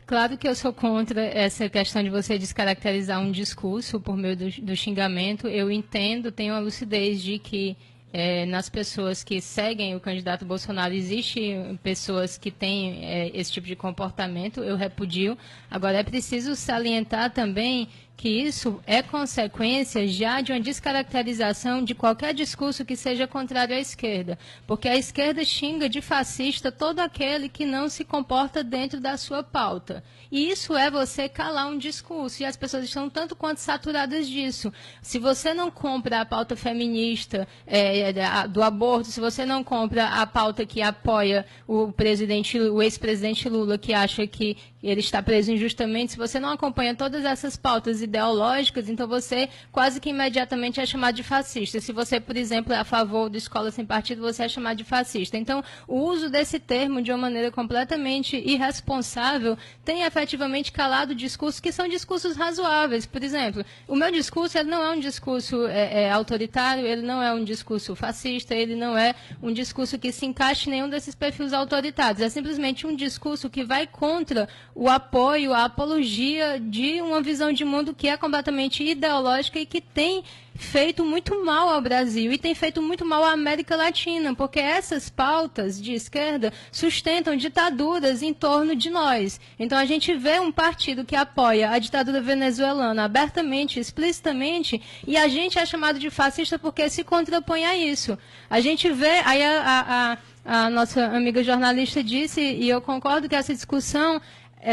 Claro que eu sou contra essa questão de você descaracterizar um discurso por meio do xingamento. Eu entendo, tenho a lucidez de que nas pessoas que seguem o candidato Bolsonaro existem pessoas que têm esse tipo de comportamento, eu repudio. Agora, é preciso salientar também que isso é consequência já de uma descaracterização de qualquer discurso que seja contrário à esquerda. Porque a esquerda xinga de fascista todo aquele que não se comporta dentro da sua pauta. E isso é você calar um discurso. E as pessoas estão tanto quanto saturadas disso. Se você não compra a pauta feminista do aborto, se você não compra a pauta que apoia o ex-presidente Lula, que acha que ele está preso injustamente, se você não acompanha todas essas pautas ideológicas, então você quase que imediatamente é chamado de fascista. Se você, por exemplo, é a favor da escola sem partido, você é chamado de fascista. Então, o uso desse termo de uma maneira completamente irresponsável tem efetivamente calado discursos que são discursos razoáveis. Por exemplo, o meu discurso ele não é um discurso autoritário, ele não é um discurso fascista, ele não é um discurso que se encaixe em nenhum desses perfis autoritários. É simplesmente um discurso que vai contra o apoio, a apologia de uma visão de mundo que é completamente ideológica e que tem feito muito mal ao Brasil e tem feito muito mal à América Latina, porque essas pautas de esquerda sustentam ditaduras em torno de nós. Então a gente vê um partido que apoia a ditadura venezuelana abertamente, explicitamente, e a gente é chamado de fascista porque se contrapõe a isso. A gente vê, aí a nossa amiga jornalista disse, e eu concordo que essa discussão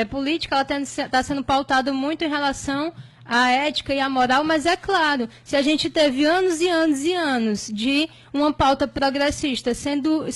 política ela está sendo pautada muito em relação à ética e à moral, mas é claro, se a gente teve anos e anos e anos de uma pauta progressista sendo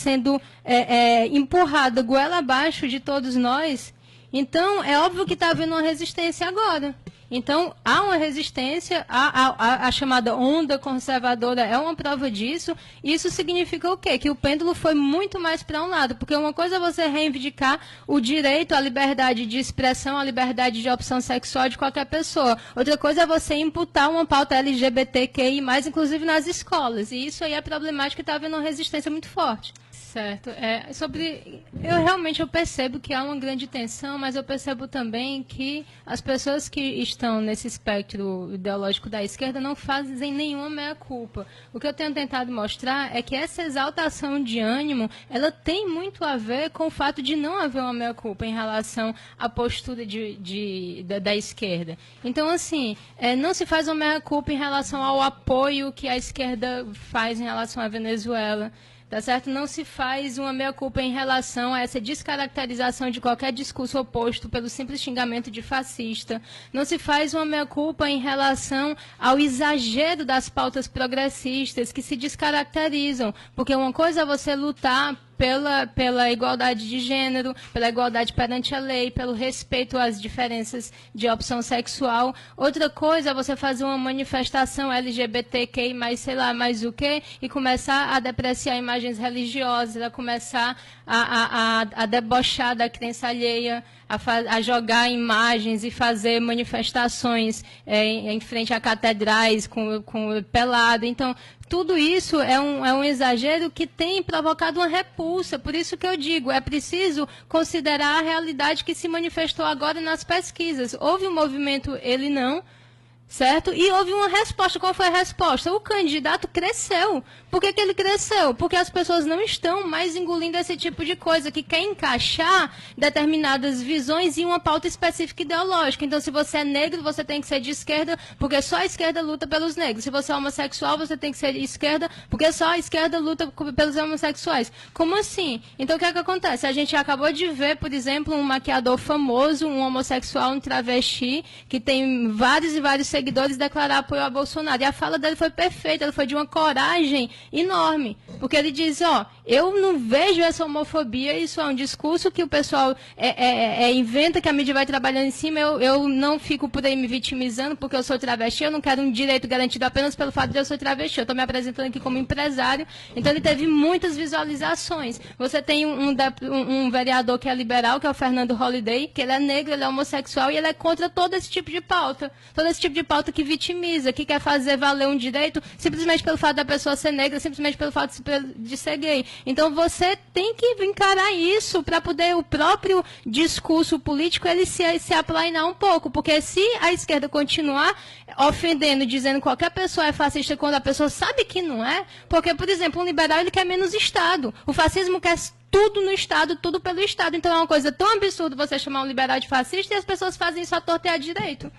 empurrada goela abaixo de todos nós, então é óbvio que está havendo uma resistência agora. Então, há uma resistência, a chamada onda conservadora é uma prova disso. Isso significa o quê? Que o pêndulo foi muito mais para um lado, porque uma coisa é você reivindicar o direito à liberdade de expressão, à liberdade de opção sexual de qualquer pessoa. Outra coisa é você imputar uma pauta LGBTQI+, inclusive nas escolas. E isso aí é problemático e está havendo uma resistência muito forte. Certo. Eu percebo que há uma grande tensão, mas eu percebo também que as pessoas que estão nesse espectro ideológico da esquerda não fazem nenhuma meia-culpa. O que eu tenho tentado mostrar é que essa exaltação de ânimo, ela tem muito a ver com o fato de não haver uma meia-culpa em relação à postura da esquerda. Então, assim, não se faz uma meia-culpa em relação ao apoio que a esquerda faz em relação à Venezuela. Tá certo? Não se faz uma meia-culpa em relação a essa descaracterização de qualquer discurso oposto pelo simples xingamento de fascista. Não se faz uma meia-culpa em relação ao exagero das pautas progressistas que se descaracterizam. Porque uma coisa é você lutar pela igualdade de gênero, pela igualdade perante a lei, pelo respeito às diferenças de opção sexual. Outra coisa é você fazer uma manifestação LGBTQI, mais o quê, e começar a depreciar imagens religiosas, a começar a debochar da crença alheia, a jogar imagens e fazer manifestações em frente a catedrais com pelado. Então, tudo isso é um exagero que tem provocado uma repulsa. Por isso que eu digo, é preciso considerar a realidade que se manifestou agora nas pesquisas. Houve um movimento, ele não, certo? E houve uma resposta. Qual foi a resposta? O candidato cresceu. Por que ele cresceu? Porque as pessoas não estão mais engolindo esse tipo de coisa, que quer encaixar determinadas visões em uma pauta específica ideológica. Então, se você é negro, você tem que ser de esquerda, porque só a esquerda luta pelos negros. Se você é homossexual, você tem que ser de esquerda, porque só a esquerda luta pelos homossexuais. Como assim? Então, o que é que acontece? A gente acabou de ver, por exemplo, um maquiador famoso, um homossexual, um travesti, que tem vários e vários seguidores, declarar apoio a Bolsonaro. E a fala dele foi perfeita, ela foi de uma coragem enorme, porque ele diz, eu não vejo essa homofobia, isso é um discurso que o pessoal inventa, que a mídia vai trabalhando em cima, eu não fico por aí me vitimizando porque eu sou travesti, eu não quero um direito garantido apenas pelo fato de eu ser travesti, eu estou me apresentando aqui como empresário. Então ele teve muitas visualizações. Você tem um vereador que é liberal, que é o Fernando Holliday, que ele é negro, ele é homossexual e ele é contra todo esse tipo de pauta. Todo esse tipo de pauta que vitimiza, que quer fazer valer um direito simplesmente pelo fato da pessoa ser negra, simplesmente pelo fato de ser gay. Então você tem que encarar isso para poder o próprio discurso político ele se aplainar um pouco, porque se a esquerda continuar ofendendo, dizendo que qualquer pessoa é fascista quando a pessoa sabe que não é, porque, por exemplo, um liberal ele quer menos Estado, o fascismo quer tudo no Estado, tudo pelo Estado. Então é uma coisa tão absurda você chamar um liberal de fascista e as pessoas fazem isso à torta e à direito.